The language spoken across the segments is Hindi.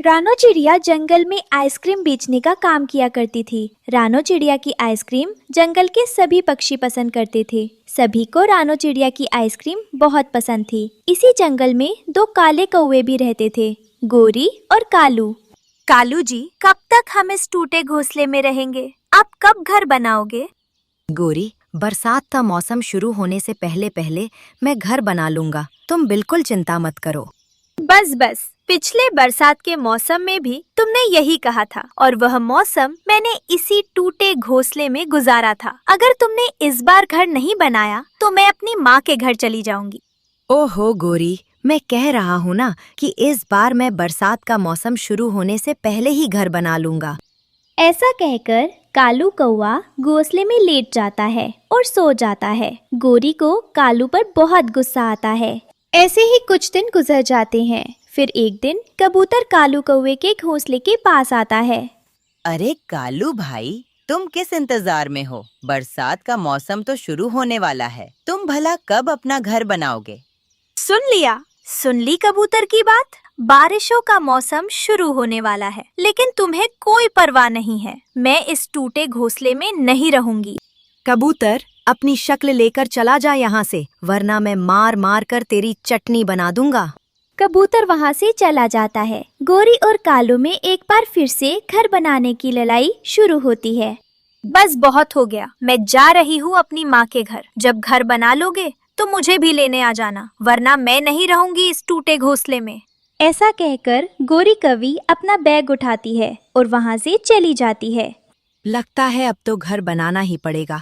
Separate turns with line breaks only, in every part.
रानो चिड़िया जंगल में आइसक्रीम बेचने का काम किया करती थी। रानो चिड़िया की आइसक्रीम जंगल के सभी पक्षी पसंद करते थे। सभी को रानो चिड़िया की आइसक्रीम बहुत पसंद थी। इसी जंगल में दो काले कौवे भी रहते थे, गोरी और कालू। कालू जी, कब तक हम इस टूटे घोंसले में रहेंगे? आप कब घर बनाओगे?
गोरी, बरसात का मौसम शुरू होने से पहले पहले मैं घर बना लूंगा। तुम बिल्कुल चिंता मत करो।
बस पिछले बरसात के मौसम में भी तुमने यही कहा था और वह मौसम मैंने इसी टूटे घोंसले में गुजारा था। अगर तुमने इस बार घर नहीं बनाया तो मैं अपनी माँ के घर चली जाऊंगी।
ओहो गोरी, मैं कह रहा हूँ ना कि इस बार मैं बरसात का मौसम शुरू होने से पहले ही घर बना लूंगा।
ऐसा कहकर कालू कौवा घोंसले में लेट जाता है और सो जाता है। गोरी को कालू पर बहुत गुस्सा आता है। ऐसे ही कुछ दिन गुजर जाते हैं। फिर एक दिन कबूतर कालू कौवे के घोंसले के पास आता है।
अरे कालू भाई, तुम किस इंतजार में हो? बरसात का मौसम तो शुरू होने वाला है। तुम भला कब अपना घर बनाओगे?
सुन ली कबूतर की बात। बारिशों का मौसम शुरू होने वाला है, लेकिन तुम्हें कोई परवाह नहीं है। मैं इस टूटे घोंसले में नहीं रहूंगी।
कबूतर, अपनी शक्ल लेकर चला जा यहाँ से, वरना मैं मार मार कर तेरी चटनी बना दूंगा।
कबूतर वहाँ से चला जाता है। गोरी और कालू में एक बार फिर से घर बनाने की लड़ाई शुरू होती है। बस बहुत हो गया, मैं जा रही हूँ अपनी माँ के घर। जब घर बना लोगे तो मुझे भी लेने आ जाना, वरना मैं नहीं रहूंगी इस टूटे घोंसले में। ऐसा कहकर गोरी कवि अपना बैग उठाती है और वहाँ से चली जाती है।
लगता है अब तो घर बनाना ही पड़ेगा,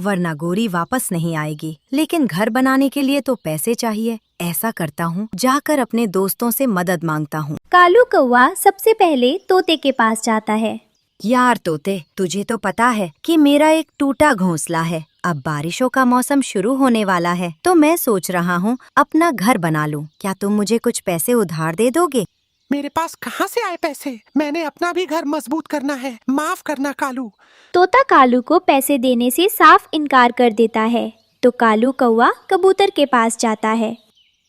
वरना गोरी वापस नहीं आएगी। लेकिन घर बनाने के लिए तो पैसे चाहिए। ऐसा करता हूँ, जाकर अपने दोस्तों से मदद मांगता हूँ।
कालू कौवा सबसे पहले तोते के पास जाता है।
यार तोते, तुझे तो पता है कि मेरा एक टूटा घोंसला है। अब बारिशों का मौसम शुरू होने वाला है, तो मैं सोच रहा हूँ अपना घर बना लूँ। क्या तुम मुझे कुछ पैसे उधार दे दोगे?
मेरे पास कहाँ से आए पैसे? मैंने अपना भी घर मजबूत करना है। माफ करना कालू।
तोता कालू को पैसे देने से साफ इनकार कर देता है। तो कालू कौवा कबूतर के पास जाता है।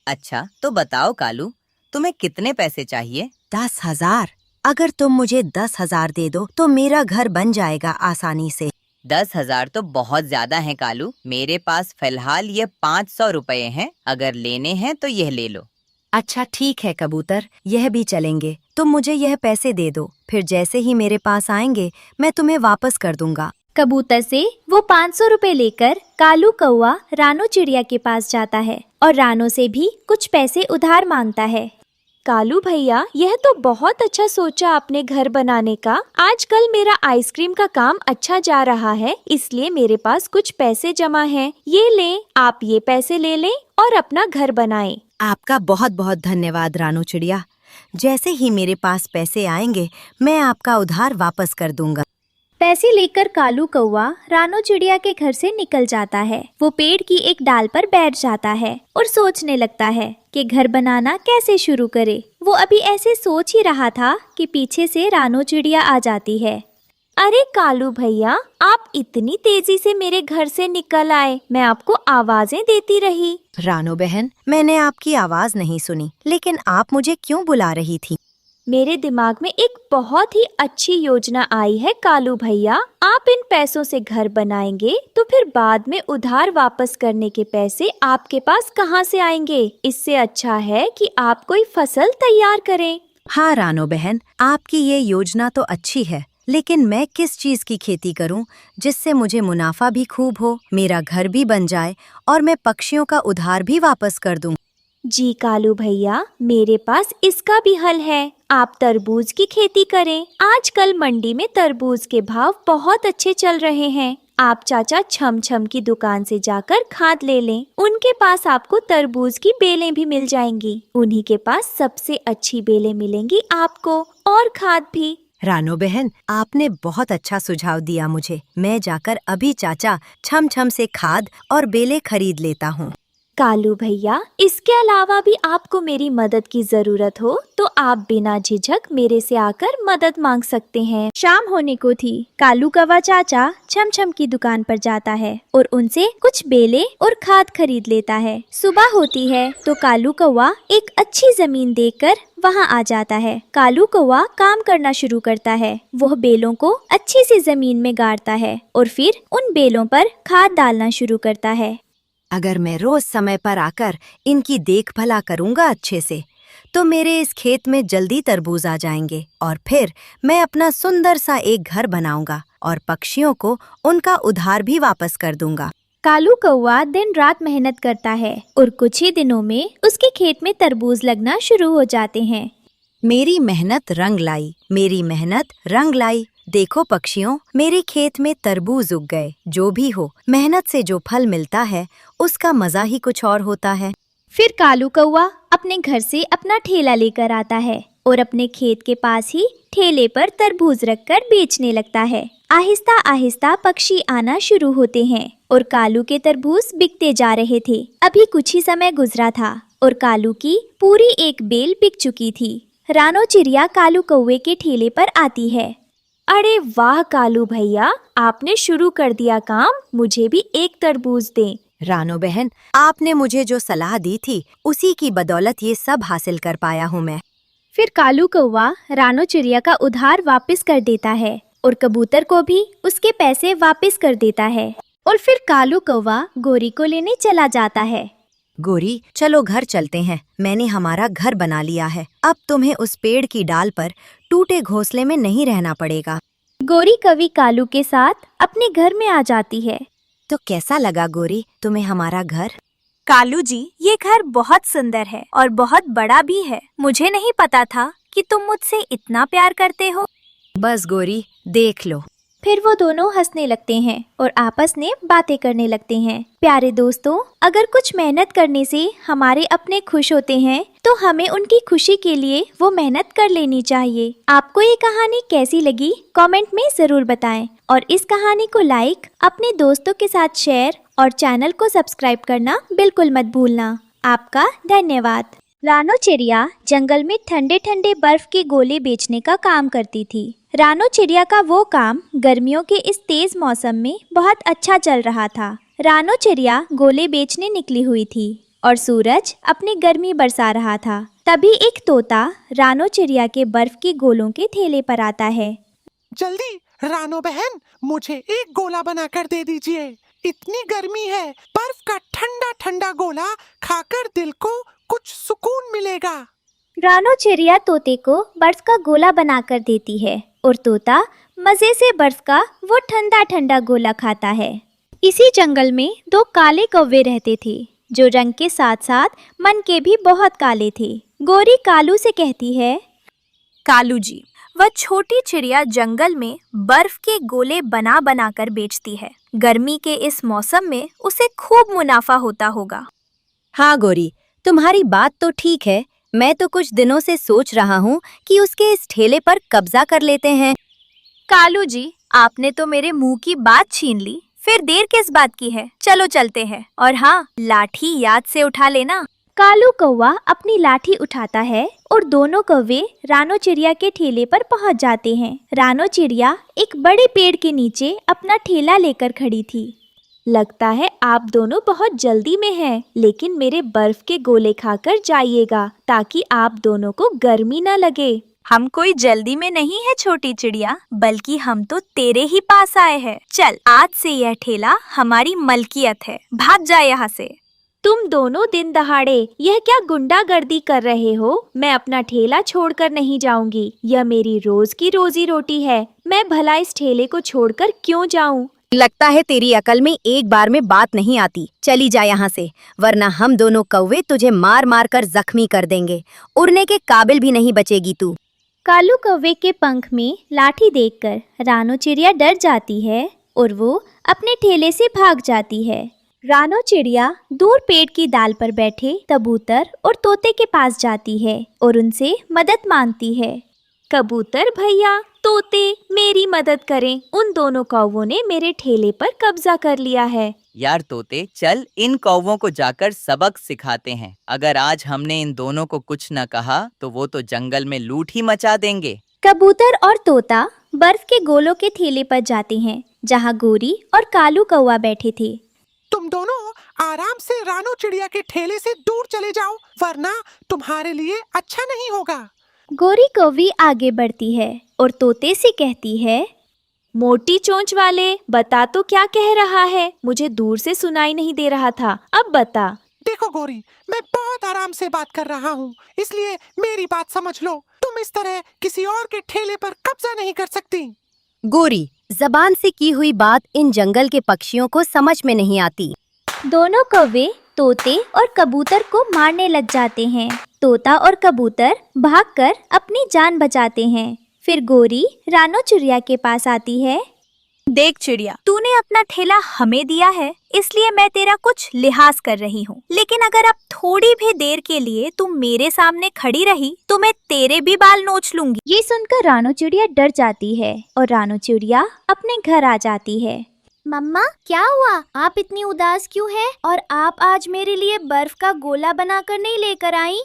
अच्छा, तो बताओ कालू, तुम्हें कितने पैसे चाहिए?
10,000। अगर तुम मुझे 10,000 दे दो तो मेरा घर बन जाएगा आसानी से।
10,000 तो बहुत ज्यादा है कालू। मेरे पास फिलहाल ये 500 रुपए हैं। अगर लेने हैं तो यह ले लो।
अच्छा ठीक है कबूतर, यह भी चलेंगे। तुम मुझे यह पैसे दे दो, फिर जैसे ही मेरे पास आएंगे मैं तुम्हें वापस कर दूंगा।
कबूतर से वो 500 रुपए लेकर कालू कौवा रानो चिड़िया के पास जाता है और रानो से भी कुछ पैसे उधार मांगता है। कालू भैया, यह तो बहुत अच्छा सोचा आपने घर बनाने का। आजकल मेरा आइसक्रीम का काम अच्छा जा रहा है, इसलिए मेरे पास कुछ पैसे जमा हैं। ये लें, आप ये पैसे ले लें और अपना घर बनाएं।
आपका बहुत बहुत धन्यवाद रानो चिड़िया। जैसे ही मेरे पास पैसे आएंगे मैं आपका उधार वापस कर दूंगा।
पैसे लेकर कालू कौवा रानो चिड़िया के घर से निकल जाता है। वो पेड़ की एक डाल पर बैठ जाता है और सोचने लगता है कि घर बनाना कैसे शुरू करे। वो अभी ऐसे सोच ही रहा था कि पीछे से रानो चिड़िया आ जाती है। अरे कालू भैया, आप इतनी तेजी से मेरे घर से निकल आए, मैं आपको आवाजें देती रही।
रानो बहन, मैंने आपकी आवाज नहीं सुनी, लेकिन आप मुझे क्यों बुला रही थी?
मेरे दिमाग में एक बहुत ही अच्छी योजना आई है कालू भैया। आप इन पैसों से घर बनाएंगे तो फिर बाद में उधार वापस करने के पैसे आपके पास कहाँ से आएंगे? इससे अच्छा है कि आप कोई फसल तैयार करें।
हाँ रानो बहन, आपकी ये योजना तो अच्छी है, लेकिन मैं किस चीज की खेती करूं जिससे मुझे मुनाफा भी खूब हो, मेरा घर भी बन जाए और मैं पक्षियों का उधार भी वापस कर दूं।
जी कालू भैया, मेरे पास इसका भी हल है। आप तरबूज की खेती करें। आजकल मंडी में तरबूज के भाव बहुत अच्छे चल रहे हैं। आप चाचा छम छम की दुकान से जाकर खाद ले लें। उनके पास आपको तरबूज की बेलें भी मिल जाएंगी। उन्हीं के पास सबसे अच्छी बेलें मिलेंगी आपको, और खाद भी।
रानो बहन, आपने बहुत अच्छा सुझाव दिया मुझे। मैं जाकर अभी चाचा छम छम से खाद और बेलें खरीद लेता हूँ।
कालू भैया, इसके अलावा भी आपको मेरी मदद की जरूरत हो तो आप बिना झिझक मेरे से आकर मदद मांग सकते हैं। शाम होने को थी। कालू कौवा चाचा छमछम की दुकान पर जाता है और उनसे कुछ बेले और खाद खरीद लेता है। सुबह होती है तो कालू कौवा एक अच्छी जमीन देखकर वहाँ आ जाता है। कालू कौवा काम करना शुरू करता है। वह बेलों को अच्छी सी जमीन में गाड़ता है और फिर उन बेलों पर खाद डालना शुरू करता है।
अगर मैं रोज समय पर आकर इनकी देखभाल करूंगा अच्छे से, तो मेरे इस खेत में जल्दी तरबूज आ जाएंगे और फिर मैं अपना सुंदर सा एक घर बनाऊंगा और पक्षियों को उनका उधार भी वापस कर दूंगा।
कालू कौवा दिन रात मेहनत करता है और कुछ ही दिनों में उसके खेत में तरबूज लगना शुरू हो जाते हैं।
मेरी मेहनत रंग लाई, मेरी मेहनत रंग लाई। देखो पक्षियों, मेरे खेत में तरबूज उग गए। जो भी हो, मेहनत से जो फल मिलता है उसका मजा ही कुछ और होता है।
फिर कालू कौवा अपने घर से अपना ठेला लेकर आता है और अपने खेत के पास ही ठेले पर तरबूज रखकर बेचने लगता है। आहिस्ता आहिस्ता पक्षी आना शुरू होते हैं और कालू के तरबूज बिकते जा रहे थे। अभी कुछ ही समय गुजरा था और कालू की पूरी एक बेल बिक चुकी थी। रानो चिड़िया कालू कौवे के ठेले पर आती है। अरे वाह कालू भैया, आपने शुरू कर दिया काम, मुझे भी एक तरबूज दें।
रानो बहन, आपने मुझे जो सलाह दी थी उसी की बदौलत ये सब हासिल कर पाया हूँ मैं।
फिर कालू कौवा रानो चिड़िया का उधार वापस कर देता है और कबूतर को भी उसके पैसे वापस कर देता है। और फिर कालू कौवा गोरी को लेने चला जाता है।
गोरी, चलो घर चलते हैं। मैंने हमारा घर बना लिया है। अब तुम्हें उस पेड़ की डाल पर टूटे घोंसले में नहीं रहना पड़ेगा।
गोरी कवि कालू के साथ अपने घर में आ जाती है।
तो कैसा लगा गोरी तुम्हें हमारा घर?
कालू जी, ये घर बहुत सुंदर है और बहुत बड़ा भी है। मुझे नहीं पता था कि तुम मुझसे इतना प्यार करते हो।
बस गोरी, देख लो।
फिर वो दोनों हंसने लगते हैं और आपस में बातें करने लगते हैं। प्यारे दोस्तों, अगर कुछ मेहनत करने से हमारे अपने खुश होते हैं तो हमें उनकी खुशी के लिए वो मेहनत कर लेनी चाहिए। आपको ये कहानी कैसी लगी कमेंट में जरूर बताएं और इस कहानी को लाइक, अपने दोस्तों के साथ शेयर और चैनल को सब्सक्राइब करना बिल्कुल मत भूलना। आपका धन्यवाद। रानो चिड़िया जंगल में ठंडे ठंडे बर्फ के गोले बेचने का काम करती थी। रानो चिड़िया का वो काम गर्मियों के इस तेज मौसम में बहुत अच्छा चल रहा था। रानो चिड़िया गोले बेचने निकली हुई थी और सूरज अपनी गर्मी बरसा रहा था। तभी एक तोता रानो चिड़िया के बर्फ के गोलों के ठेले पर आता है।
जल्दी रानो बहन, मुझे एक गोला बनाकर दे दीजिए। इतनी गर्मी है, बर्फ का ठंडा ठंडा गोला खाकर दिल को कुछ सुकून मिलेगा।
रानो चिड़िया तोते को बर्फ का गोला बनाकर देती है और तोता मजे से बर्फ का वो ठंडा ठंडा गोला खाता है। इसी जंगल में दो काले कौवे रहते थे जो रंग के साथ साथ मन के भी बहुत काले थे। गोरी कालू से कहती है, कालू जी, वह छोटी चिड़िया जंगल में बर्फ के गोले बना बना कर बेचती है। गर्मी के इस मौसम में उसे खूब मुनाफा होता होगा।
हाँ गोरी, तुम्हारी बात तो ठीक है। मैं तो कुछ दिनों से सोच रहा हूँ कि उसके इस ठेले पर कब्जा कर लेते हैं।
कालू जी, आपने तो मेरे मुंह की बात छीन ली। फिर देर किस बात की है, चलो चलते हैं। और हाँ, लाठी याद से उठा लेना। कालू कौवा अपनी लाठी उठाता है और दोनों कौवे रानो चिड़िया के ठेले पर पहुंच जाते हैं। रानो चिड़िया एक बड़े पेड़ के नीचे अपना ठेला लेकर खड़ी थी। लगता है आप दोनों बहुत जल्दी में हैं, लेकिन मेरे बर्फ के गोले खाकर जाइएगा ताकि आप दोनों को गर्मी न लगे। हम कोई जल्दी में नहीं है छोटी चिड़िया, बल्कि हम तो तेरे ही पास आए हैं। चल, आज से यह ठेला हमारी मलकियत है, भाग जा यहाँ से। तुम दोनों दिन दहाड़े यह क्या गुंडागर्दी कर रहे हो? मैं अपना ठेला छोड़कर नहीं जाऊंगी। यह मेरी रोज की रोजी रोटी है। मैं भला इस ठेले को छोड़कर क्यों जाऊं?
लगता है तेरी अकल में एक बार में बात नहीं आती। चली जा यहाँ से, वरना हम दोनों कौवे तुझे मार मार कर जख्मी कर देंगे। उड़ने के काबिल भी नहीं बचेगी तू।
कालू कौवे के पंख में लाठी देखकर रानो चिड़िया डर जाती है और वो अपने ठेले से भाग जाती है। रानो चिड़िया दूर पेड़ की डाल पर बैठे कबूतर और तोते के पास जाती है और उनसे मदद मांगती है। कबूतर भैया, तोते, मेरी मदद करें। उन दोनों कौवों ने मेरे ठेले पर कब्जा कर लिया है।
यार तोते, चल इन कौवों को जाकर सबक सिखाते हैं। अगर आज हमने इन दोनों को कुछ न कहा तो वो तो जंगल में लूट ही मचा देंगे।
कबूतर और तोता बर्फ के गोलों के ठेले पर जाते हैं, जहाँ गोरी और कालू कौवा बैठे थे।
तुम दोनों आराम से रानो चिड़िया के ठेले से दूर चले जाओ, वरना तुम्हारे लिए अच्छा नहीं होगा।
गोरी कौवी आगे बढ़ती है और तोते से कहती है, मोटी चोंच वाले, बता तो क्या कह रहा है? मुझे दूर से सुनाई नहीं दे रहा था, अब बता।
देखो गोरी, मैं बहुत आराम से बात कर रहा हूँ, इसलिए मेरी बात समझ लो। तुम इस तरह किसी और के ठेले पर कब्जा नहीं कर सकती।
गोरी, जबान से की हुई बात इन जंगल के पक्षियों को समझ में नहीं आती।
दोनों कौवे तोते और कबूतर को मारने लग जाते हैं। तोता और कबूतर भागकर अपनी जान बचाते हैं। फिर गोरी रानो चिड़िया के पास आती है। देख चिड़िया, तूने अपना ठेला हमें दिया है, इसलिए मैं तेरा कुछ लिहाज कर रही हूँ। लेकिन अगर अब थोड़ी भी देर के लिए तुम मेरे सामने खड़ी रही तो मैं तेरे भी बाल नोच लूंगी। ये सुनकर रानो चिड़िया डर जाती है और रानो चिड़िया अपने घर आ जाती है। मम्मा, क्या हुआ? आप इतनी उदास क्यों हैं? और आप आज मेरे लिए बर्फ का गोला बनाकर नहीं लेकर आई?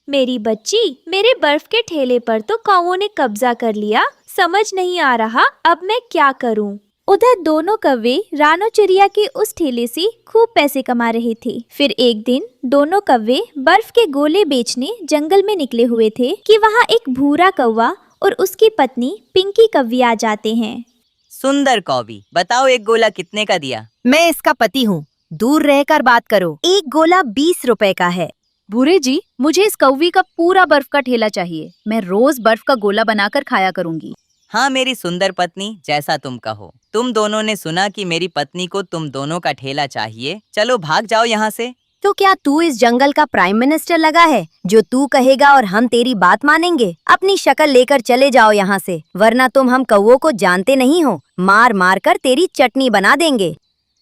मेरी बच्ची, मेरे बर्फ के ठेले पर तो कौवों ने कब्जा कर लिया। समझ नहीं आ रहा अब मैं क्या करूं। उधर दोनों कौवे रानो चिड़िया के उस ठेले से खूब पैसे कमा रहे थे। फिर एक दिन दोनों कौवे बर्फ के गोले बेचने जंगल में निकले हुए थे कि वहाँ एक भूरा कौवा और उसकी पत्नी पिंकी कौवी आ जाते हैं।
सुंदर कौवी, बताओ एक गोला कितने का दिया?
मैं इसका पति हूँ, दूर रहकर बात करो। एक गोला 20 रुपए का है।
भूरे जी, मुझे इस कौवी का पूरा बर्फ का ठेला चाहिए। मैं रोज बर्फ का गोला बनाकर खाया करूंगी।
हाँ मेरी सुंदर पत्नी, जैसा तुम कहो। तुम दोनों ने सुना कि मेरी पत्नी को तुम दोनों का ठेला चाहिए। चलो भाग जाओ यहाँ से।
तो क्या तू इस जंगल का प्राइम मिनिस्टर लगा है जो तू कहेगा और हम तेरी बात मानेंगे? अपनी शक्ल लेकर चले जाओ यहाँ से, वरना तुम हम कौवों को जानते नहीं हो। मार मार कर तेरी चटनी बना देंगे।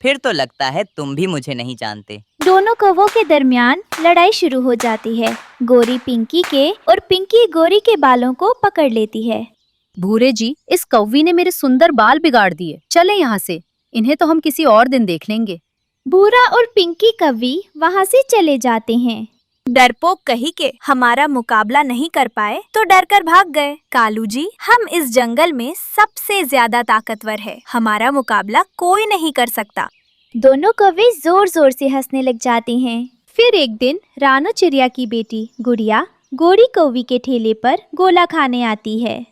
फिर तो लगता है तुम भी मुझे नहीं जानते।
दोनों कौवों के दरमियान लड़ाई शुरू हो जाती है। गोरी पिंकी के और पिंकी गोरी के बालों को पकड़ लेती है।
भूरे जी, इस कौवी ने मेरे सुंदर बाल बिगाड़ दिए। चले यहाँ से, इन्हें तो हम किसी और दिन देख लेंगे।
भूरा और पिंकी कौवी वहाँ से चले जाते हैं। डरपोक कही के हमारा मुकाबला नहीं कर पाए तो डर कर भाग गए। कालू जी, हम इस जंगल में सबसे ज्यादा ताकतवर है, हमारा मुकाबला कोई नहीं कर सकता। दोनों कौवे जोर जोर से हंसने लग जाते हैं। फिर एक दिन रानो चिड़िया की बेटी गुड़िया गोरी कौवी के ठेले पर गोला खाने आती है।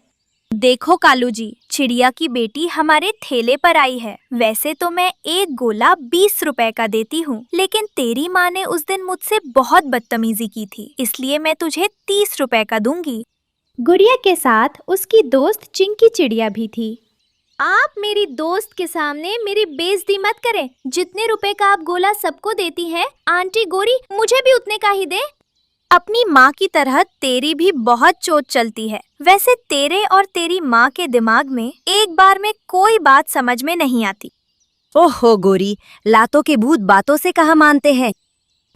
देखो कालू जी, चिड़िया की बेटी हमारे ठेले पर आई है। वैसे तो मैं एक गोला 20 रुपए का देती हूँ, लेकिन तेरी माँ ने उस दिन मुझसे बहुत बदतमीजी की थी, इसलिए मैं तुझे 30 रुपए का दूंगी। गुड़िया के साथ उसकी दोस्त चिंकी चिड़िया भी थी। आप मेरी दोस्त के सामने मेरी बेइज्जती मत करें। जितने रुपए का आप गोला सबको देती हैं, आंटी गोरी मुझे भी उतने का ही दे। अपनी माँ की तरह तेरी भी बहुत चोट चलती है। वैसे तेरे और तेरी माँ के दिमाग में एक बार में कोई बात समझ में नहीं आती।
ओहो गोरी, लातों के भूत बातों से कहाँ मानते हैं।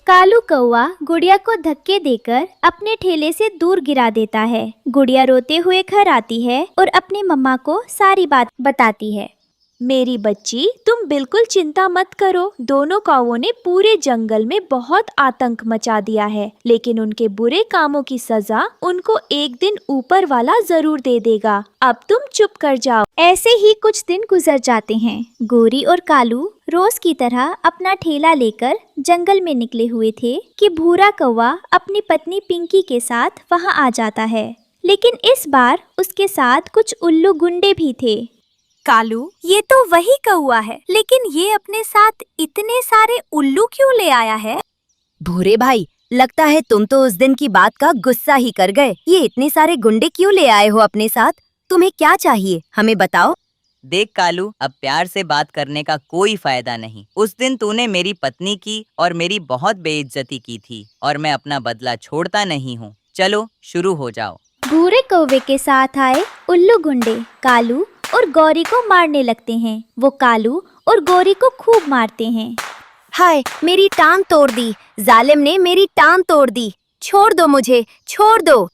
कालू कौवा गुड़िया को धक्के देकर अपने ठेले से दूर गिरा देता है। गुड़िया रोते हुए घर आती है और अपनी मम्मा को सारी बात बताती है। मेरी बच्ची, तुम बिल्कुल चिंता मत करो। दोनों कौवों ने पूरे जंगल में बहुत आतंक मचा दिया है, लेकिन उनके बुरे कामों की सजा उनको एक दिन ऊपर वाला जरूर दे देगा। अब तुम चुप कर जाओ। ऐसे ही कुछ दिन गुजर जाते हैं। गोरी और कालू रोज की तरह अपना ठेला लेकर जंगल में निकले हुए थे कि भूरा कौवा अपनी पत्नी पिंकी के साथ वहाँ आ जाता है। लेकिन इस बार उसके साथ कुछ उल्लू गुंडे भी थे। कालू, ये तो वही कौवा है, लेकिन ये अपने साथ इतने सारे उल्लू क्यों ले आया है?
भूरे भाई, लगता है तुम तो उस दिन की बात का गुस्सा ही कर गए। ये इतने सारे गुंडे क्यों ले आए हो अपने साथ? तुम्हें क्या चाहिए, हमें बताओ।
देख कालू, अब प्यार से बात करने का कोई फायदा नहीं। उस दिन तूने मेरी पत्नी की और मेरी बहुत बेइज्जती की थी और मैं अपना बदला छोड़ता नहीं हूँ। चलो शुरू हो जाओ।
भूरे कौवे के साथ आए उल्लू गुंडे कालू और गौरी को मारने लगते हैं। वो कालू और गौरी को खूब मारते हैं।
हाय, मेरी टांग तोड़ दी, जालिम ने मेरी टांग तोड़ दी। छोड़ दो मुझे, छोड़ दो।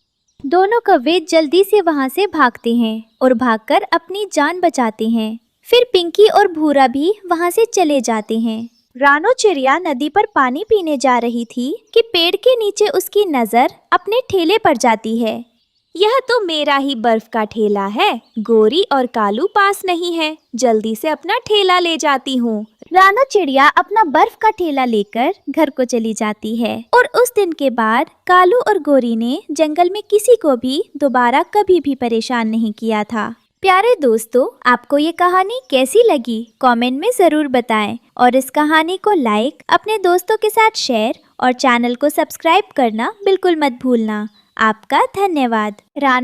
दोनों कौवे जल्दी से वहाँ से भागते हैं और भागकर अपनी जान बचाते हैं। फिर पिंकी और भूरा भी वहाँ से चले जाते हैं। रानो चिड़िया नदी पर पानी पीने जा रही थी कि पेड़ के नीचे उसकी नजर अपने ठेले पर जाती है। यह तो मेरा ही बर्फ का ठेला है। गोरी और कालू पास नहीं है, जल्दी से अपना ठेला ले जाती हूँ। रानो चिड़िया अपना बर्फ का ठेला लेकर घर को चली जाती है। और उस दिन के बाद कालू और गोरी ने जंगल में किसी को भी दोबारा कभी भी परेशान नहीं किया था। प्यारे दोस्तों, आपको ये कहानी कैसी लगी कमेंट में ज़रूर बताएं और इस कहानी को लाइक, अपने दोस्तों के साथ शेयर और चैनल को सब्सक्राइब करना बिल्कुल मत भूलना। आपका धन्यवाद।